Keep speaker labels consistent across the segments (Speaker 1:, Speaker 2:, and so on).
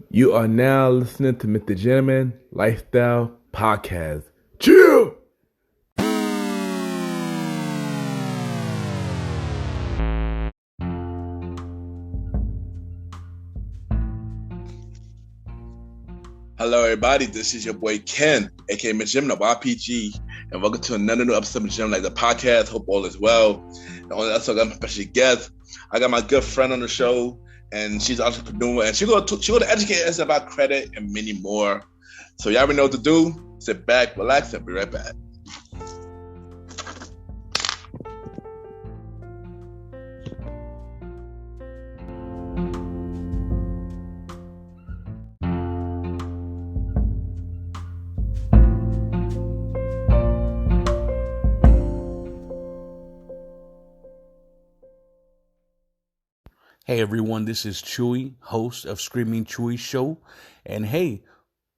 Speaker 1: You are now listening to Mr. Gentleman Lifestyle Podcast. Chill!
Speaker 2: Hello, everybody. This is your boy Ken, aka Mr. Gym, the YPG, and welcome to another new episode of Gym Like the Podcast. Hope all is well. And on that, I got my special guest. I got my good friend on the show, and she's an entrepreneur, and she's going to educate us about credit and many more. So y'all already know what to do. Sit back, relax, and be right back.
Speaker 3: Hey everyone, this is Chewy, host of Screaming Chewy Show. And hey,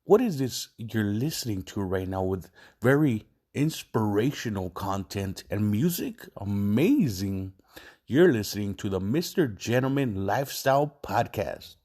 Speaker 3: what is this you're listening to right now with very inspirational content and music? Amazing. You're listening to the Mr. Gentleman Lifestyle Podcast.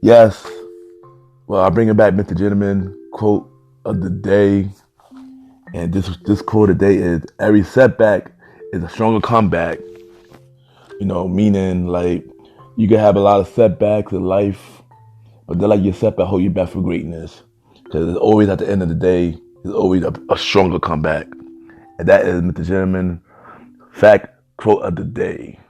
Speaker 1: Yes. Well, I bring it back, Mr. Gentleman, quote of the day. And this quote today is, every setback is a stronger comeback. Meaning like you can have a lot of setbacks in life, but they're like your setback hold you back for greatness. Because it's always at the end of the day, there's always a stronger comeback. And that is, Mr. Gentleman, fact quote of the day.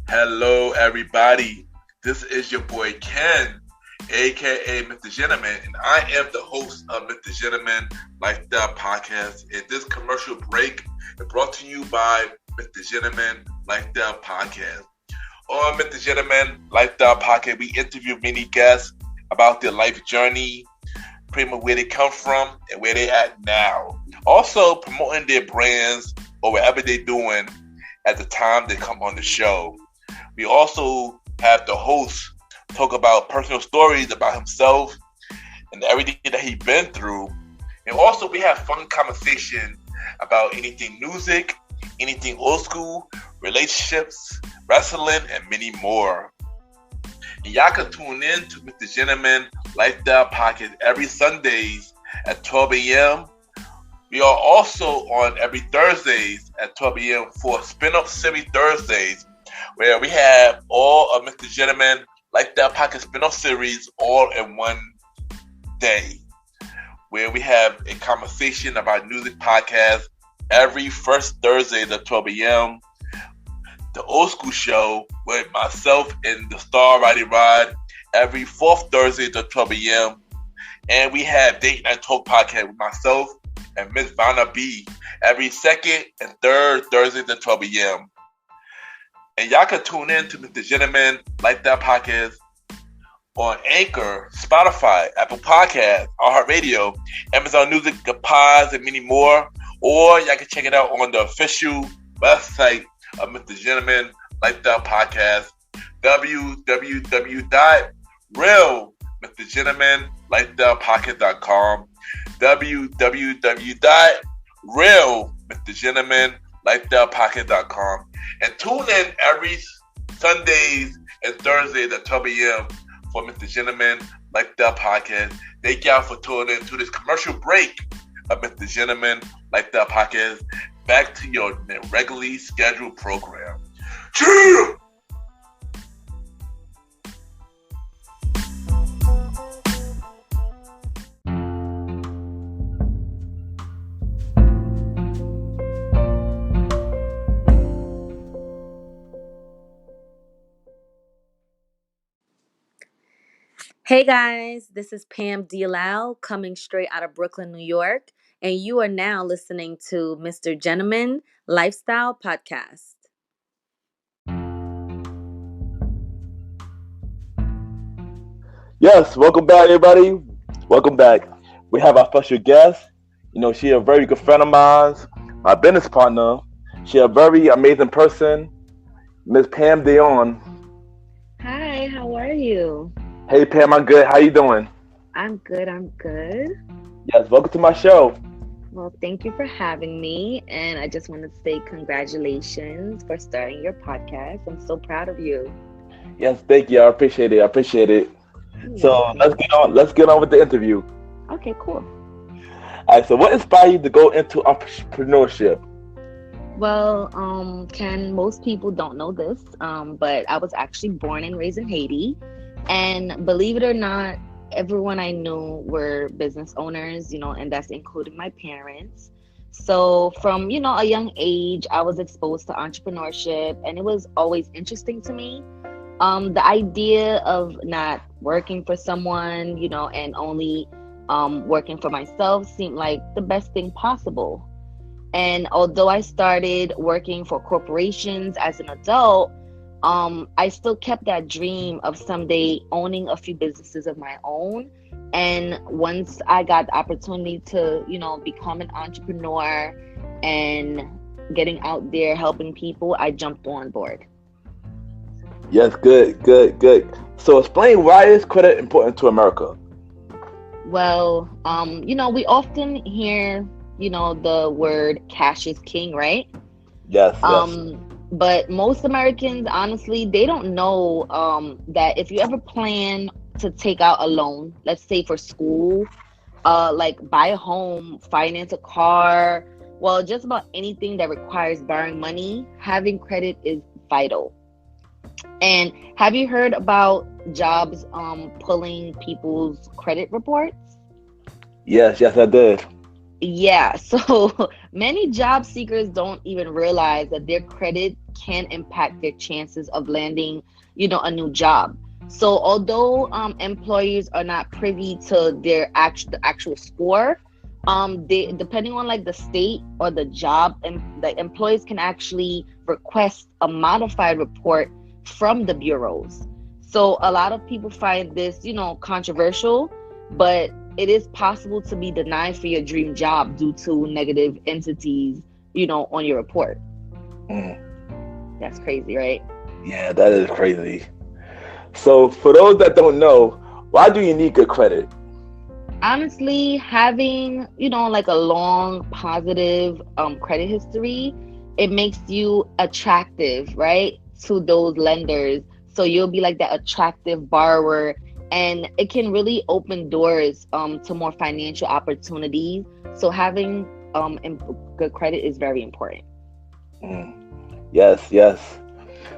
Speaker 2: Hello, everybody. This is your boy Ken, aka Mr. Gentleman, and I am the host of Mr. Gentleman Lifestyle Podcast. And this commercial break is brought to you by Mr. Gentleman Lifestyle Podcast. On Mr. Gentleman Lifestyle Podcast, we interview many guests about their life journey, pretty much where they come from and where they at now. Also promoting their brands or whatever they're doing at the time they come on the show. We also have the host talk about personal stories about himself and everything that he's been through. And also we have fun conversation about anything music, anything old school, relationships, wrestling, and many more. And y'all can tune in to Mr. Gentleman Lifestyle Podcast every Sundays at 12 a.m. We are also on every Thursdays at 12 a.m. for Spin-Off Series Thursdays, where we have all of Mr. Gentleman Lifestyle Podcast spin-off series all in one day, where we have a conversation about music podcast every first Thursday at 12 a.m. The Old School Show with myself and the Star Roddy Rod every fourth Thursday at 12 a.m. And we have Date Night Talk Podcast with myself and Miss Vanna B every second and third Thursday at 12 a.m. And y'all can tune in to Mr. Gentleman Lifestyle Podcast on Anchor, Spotify, Apple Podcasts, iHeartRadio, Amazon Music, the Pods, and many more. Or y'all can check it out on the official website of Mr. Gentleman Lifestyle Podcast, www.realmrgentlemanlifestylepodcast.com, www.realmrgentlemanlifestylepodcast.com. And tune in every Sundays and Thursdays at 12 a.m. for Mr. Gentleman Lifestyle Podcast. Thank y'all for tuning in to this commercial break of Mr. Gentleman Lifestyle Podcast. Back to your regularly scheduled program. Cheers!
Speaker 4: Hey guys, this is Pam Deolall coming straight out of Brooklyn, New York, and you are now listening to Mr. Gentleman Lifestyle Podcast.
Speaker 1: Yes, welcome back, everybody. Welcome back. We have our special guest. She a very good friend of mine, my business partner. She a very amazing person, Miss Pam Deolall.
Speaker 5: Hi, how are you?
Speaker 1: Hey, Pam, I'm good. How you doing?
Speaker 5: I'm good, I'm good.
Speaker 1: Yes, welcome to my show.
Speaker 5: Well, thank you for having me. And I just want to say congratulations for starting your podcast. I'm so proud of you.
Speaker 1: Yes, thank you. I appreciate it. I appreciate it.
Speaker 5: You're
Speaker 1: So let's
Speaker 5: welcome.
Speaker 1: get on. Let's get on with the interview.
Speaker 5: Okay, cool.
Speaker 1: All right. So, what inspired you to go into entrepreneurship?
Speaker 5: Well, Ken, most people don't know this, but I was actually born and raised in Haiti. And believe it or not, everyone I knew were business owners, and that's including my parents. So from, a young age, I was exposed to entrepreneurship, and it was always interesting to me. The idea of not working for someone, and only working for myself seemed like the best thing possible. And although I started working for corporations as an adult, I still kept that dream of someday owning a few businesses of my own. And once I got the opportunity to, become an entrepreneur and getting out there helping people, I jumped on board.
Speaker 1: Yes, good, good, good. So, explain why is credit important to America?
Speaker 5: Well, we often hear, the word cash is king, right?
Speaker 1: Yes, yes.
Speaker 5: But most Americans, honestly, they don't know that if you ever plan to take out a loan, let's say for school, like buy a home, finance a car, well, just about anything that requires borrowing money, having credit is vital. And have you heard about jobs pulling people's credit reports?
Speaker 1: Yes, yes, I did.
Speaker 5: Yeah, so many job seekers don't even realize that their credit can impact their chances of landing, a new job. So although employers are not privy to their actual score, they depending on like the state or the job, and the employees can actually request a modified report from the bureaus. So a lot of people find this, controversial, but it is possible to be denied for your dream job due to negative entities, on your report.
Speaker 1: Mm,
Speaker 5: That's crazy, right?
Speaker 1: yeah, that is crazy. So, for those that don't know, why do you need good credit?
Speaker 5: Honestly, having, like a long positive credit history, it makes you attractive, right? To those lenders. So you'll be like that attractive borrower, and it can really open doors to more financial opportunities. So having good credit is very important.
Speaker 1: Mm, yes, yes.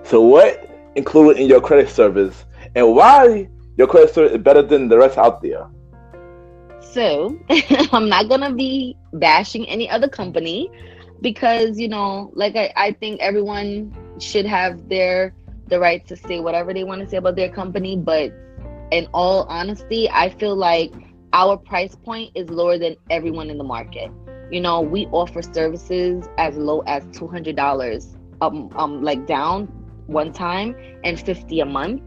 Speaker 1: So, what included in your credit service, and why your credit service is better than the rest out there?
Speaker 5: So I'm not gonna be bashing any other company because, like I think everyone should have the right to say whatever they want to say about their company, but in all honesty, I feel like our price point is lower than everyone in the market. We offer services as low as $200 like down one time and 50 a month.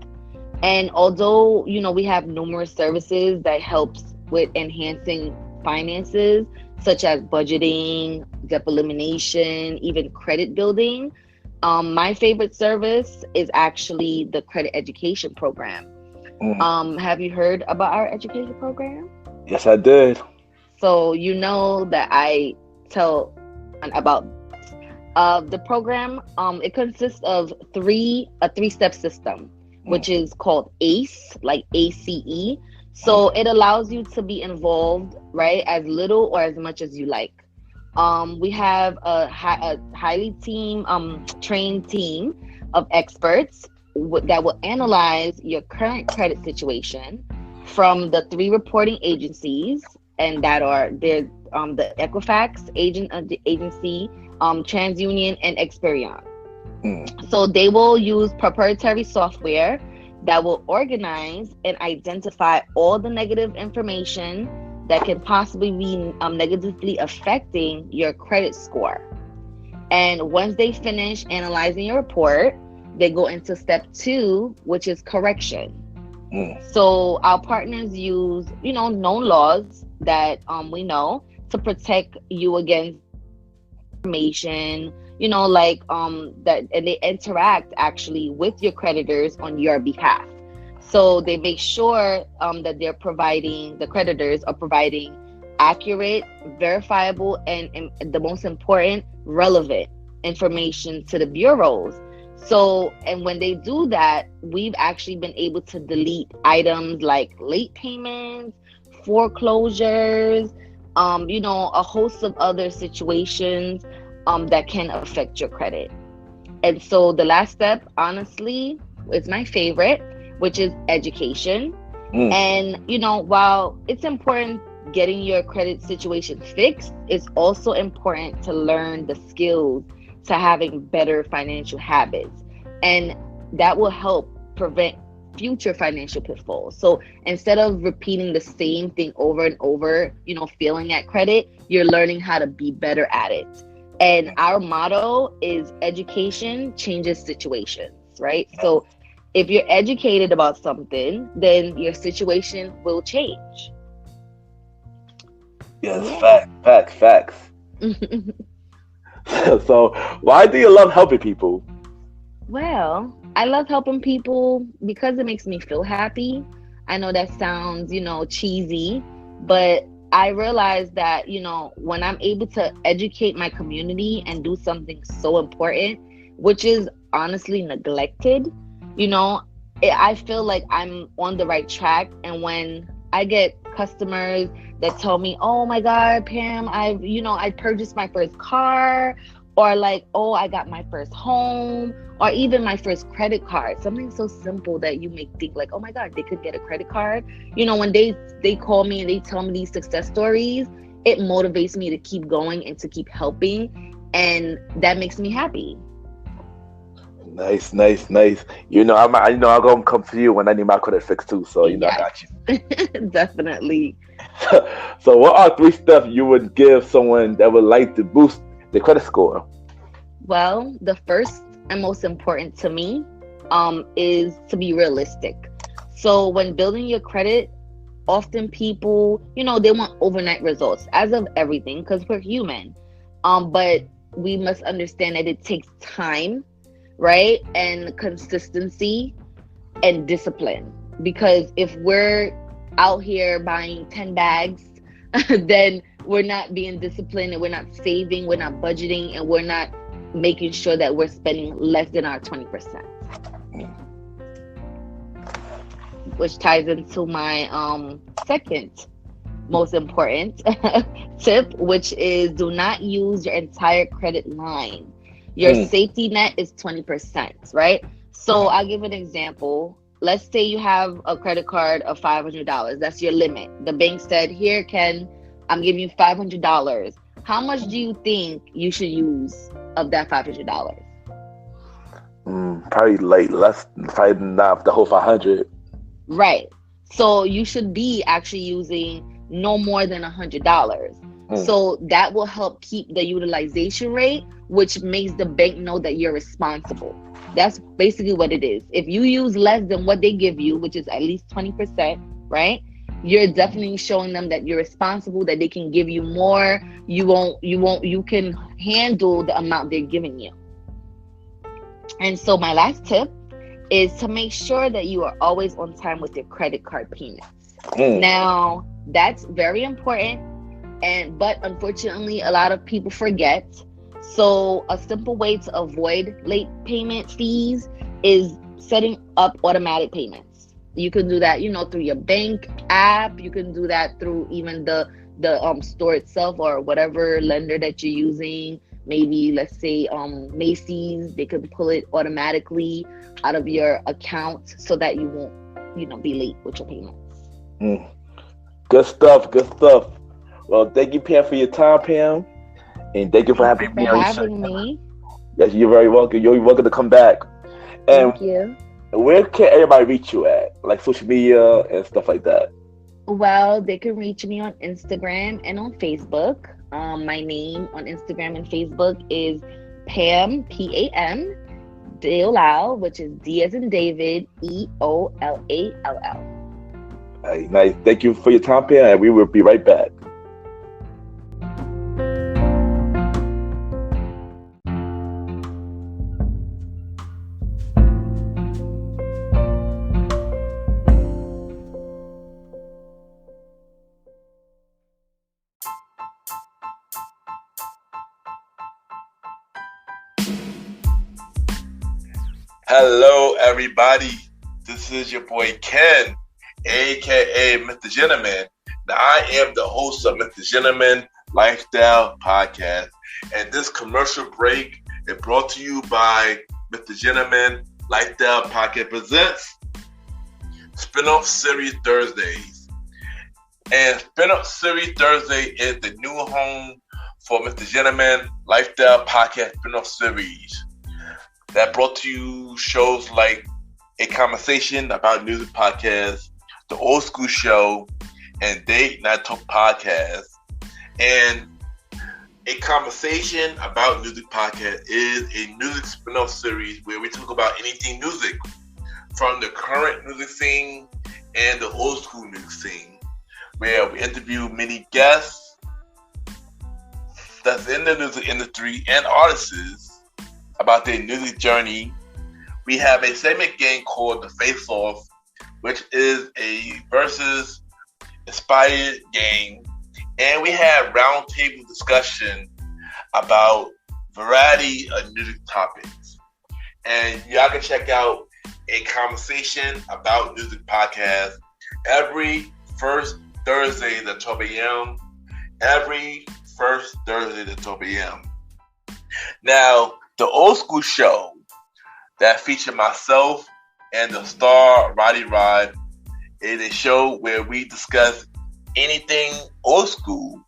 Speaker 5: And although, we have numerous services that helps with enhancing finances, such as budgeting, debt elimination, even credit building, my favorite service is actually the credit education program.
Speaker 1: Mm,
Speaker 5: Have you heard about our education program?
Speaker 1: yes, I did.
Speaker 5: So you know that I tell about the program. It consists of a three-step system,
Speaker 1: Mm,
Speaker 5: which is called ACE, like ACE.
Speaker 1: mm,
Speaker 5: So it allows you to be involved, right, as little or as much as you like. We have a highly trained team of experts that will analyze your current credit situation from the three reporting agencies, and that are there, the Equifax agency, TransUnion, and Experian.
Speaker 1: mm,
Speaker 5: So they will use proprietary software that will organize and identify all the negative information that can possibly be negatively affecting your credit score. And once they finish analyzing your report, they go into step 2, which is correction. So our partners use, known laws that we know to protect you against information, that, and they interact actually with your creditors on your behalf. So they make sure that the creditors are providing accurate, verifiable, and the most important, relevant information to the bureaus. So, and when they do that, we've actually been able to delete items like late payments, foreclosures, a host of other situations that can affect your credit. And so the last step, honestly, is my favorite, which is education. And, while it's important getting your credit situation fixed, it's also important to learn the skills to having better financial habits. And that will help prevent future financial pitfalls. So instead of repeating the same thing over and over, failing at credit, you're learning how to be better at it. And our motto is education changes situations, right? So if you're educated about something, then your situation will change.
Speaker 1: Yes, facts. So why do you love helping people?
Speaker 5: Well, I love helping people because it makes me feel happy. I know that sounds, cheesy, but I realize that, when I'm able to educate my community and do something so important, which is honestly neglected, I feel like I'm on the right track. And when I get customers that tell me, "Oh my God, Pam, I purchased my first car," or like, "Oh, I got my first home," or even my first credit card. Something so simple that you may think like, "Oh my God, they could get a credit card." When they call me and they tell me these success stories, it motivates me to keep going and to keep helping, and that makes me happy.
Speaker 1: Nice. I'll go and come to you when I need my credit fixed too. So I got you.
Speaker 5: Definitely.
Speaker 1: So what are 3 steps you would give someone that would like to boost their credit score?
Speaker 5: Well, the first and most important to me is to be realistic. So when building your credit, often people, they want overnight results as of everything because we're human. But we must understand that it takes time, right? And consistency and discipline. Because if we're out here buying 10 bags, then we're not being disciplined and we're not saving, we're not budgeting, and we're not making sure that we're spending less than our 20%. Which ties into my second most important tip, which is do not use your entire credit line. Your safety net is 20%, right? So I'll give an example. Let's say you have a credit card of $500. That's your limit. The bank said, "Here, Ken, I'm giving you $500. How much do you think you should use of that $500?
Speaker 1: Probably probably not the whole 500.
Speaker 5: Right. So you should be actually using no more than $100. So that will help keep the utilization rate, which makes the bank know that you're responsible. That's basically what it is. If you use less than what they give you, which is at least 20%, right? You're definitely showing them that you're responsible, that they can give you more. You can handle the amount they're giving you. And so my last tip is to make sure that you are always on time with your credit card payments. Now, that's very important, but unfortunately, a lot of people forget. So a simple way to avoid late payment fees is setting up automatic payments. You can do that, through your bank app. You can do that through even the store itself or whatever lender that you're using. Maybe let's say Macy's, they can pull it automatically out of your account so that you won't, be late with your payments.
Speaker 1: Good stuff. Well, thank you, Pam, for your time, Pam. And thank you for having me on your show.
Speaker 5: Me.
Speaker 1: Yes, you're very welcome. You're welcome to come back. And
Speaker 5: thank you.
Speaker 1: Where can everybody reach you at? Like social media and stuff like that.
Speaker 5: Well, they can reach me on Instagram and on Facebook. My name on Instagram and Facebook is Pam, Pam, Deolall, which is D as in David, Eollall.
Speaker 1: Hey, nice. Thank you for your time, Pam, and we will be right back.
Speaker 2: Hello, everybody. This is your boy Ken, aka Mr. Gentleman. Now, I am the host of Mr. Gentleman Lifestyle Podcast, and this commercial break is brought to you by Mr. Gentleman Lifestyle Podcast presents Spinoff Series Thursdays. And Spinoff Series Thursday is the new home for Mr. Gentleman Lifestyle Podcast Spinoff Series. That brought to you shows like A Conversation About Music Podcast, The Old School Show, and Date Night Talk Podcast. And A Conversation About Music Podcast is a music spin-off series where we talk about anything music, from the current music scene and the old school music scene, where we interview many guests that's in the music industry and artists about their music journey. We have a segment game called the Face Off, which is a versus inspired game, and we have roundtable discussion about variety of music topics. And y'all can check out A Conversation About Music Podcast every first Thursday at 12 a.m. Every first Thursday at 12 a.m. Now, the Old School Show that featured myself and the star Roddy Rod is a show where we discuss anything old school,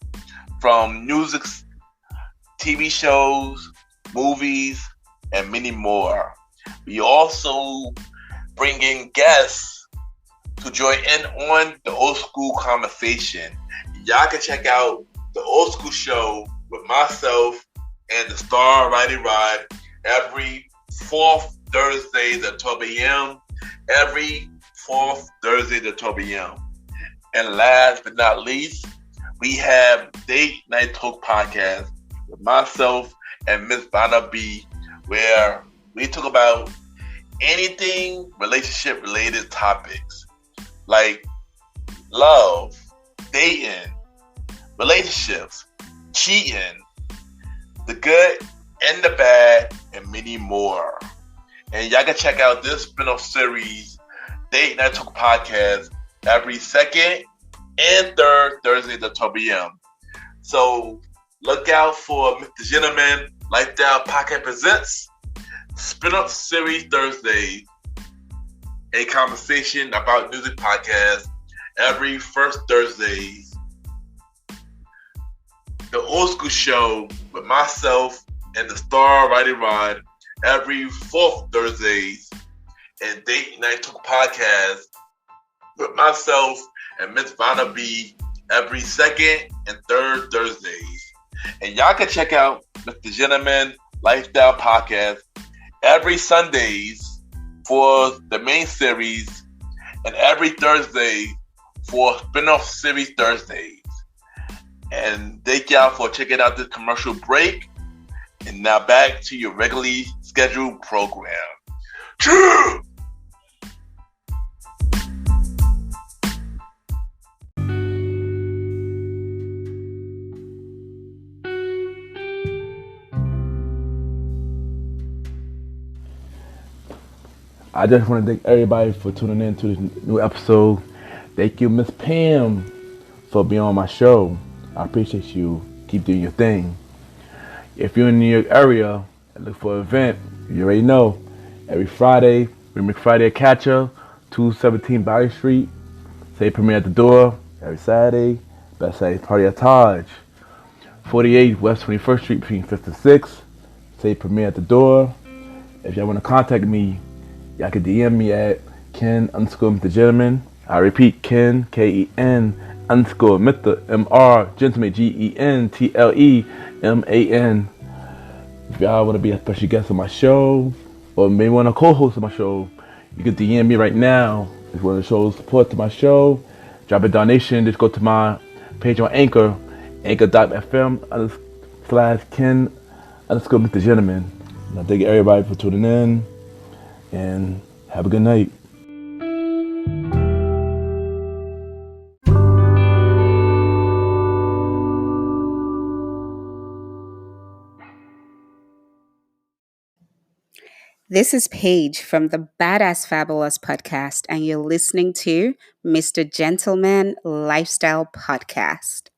Speaker 2: from music, TV shows, movies, and many more. We also bring in guests to join in on the old school conversation. Y'all can check out the Old School Show with myself and the star Roddy Rod every fourth Thursday at 12 a.m. Every fourth Thursday at 12 a.m. And last but not least, we have Date Night Talk Podcast with myself and Miss Vanna B, where we talk about anything relationship related topics like love, dating, relationships, cheating, the good and the bad, and many more. And y'all can check out this spin-off series, Date Night Talk Podcast, every second and third Thursday at 12 p.m. So look out for Mr. Gentleman Lifestyle Podcast presents Spin-off Series Thursday, A Conversation About Music Podcast every first Thursday. The Old School Show with myself and the star Roddy Rod every fourth Thursdays, and Date Night Talk Podcast with myself and Miss Vanna B every second and third Thursdays. And y'all can check out Mr. Gentleman Lifestyle Podcast every Sundays for the main series and every Thursday for spin-off series Thursdays. And thank y'all for checking out this commercial break. And now back to your regularly scheduled program. True!
Speaker 1: I just want to thank everybody for tuning in to this new episode. Thank you, Miss Pam, for being on my show. I appreciate you. Keep doing your thing. If you're in the New York area and look for an event, you already know. Every Friday, we make Friday a catcher, 217 Bowery Street. Say premiere at the door. Every Saturday, best Saturday party at Taj. 48 West 21st Street between 5th and 6th. Say premiere at the door. If y'all want to contact me, Y'all can DM me at Ken underscore Mr. Gentleman. I repeat, Ken, Ken underscore Mr. MR Gentleman, GentleMan. If y'all want to be a special guest on my show, or maybe want to co-host my show, you can DM me right now. If you want to show support to my show, drop a donation. Just go to my page on Anchor, anchor.fm/Ken underscore Mr. Gentleman. And I thank everybody for tuning in, and have a good night.
Speaker 6: This is Paige from the Badass Fabulous podcast, and you're listening to Mr. Gentleman Lifestyle Podcast.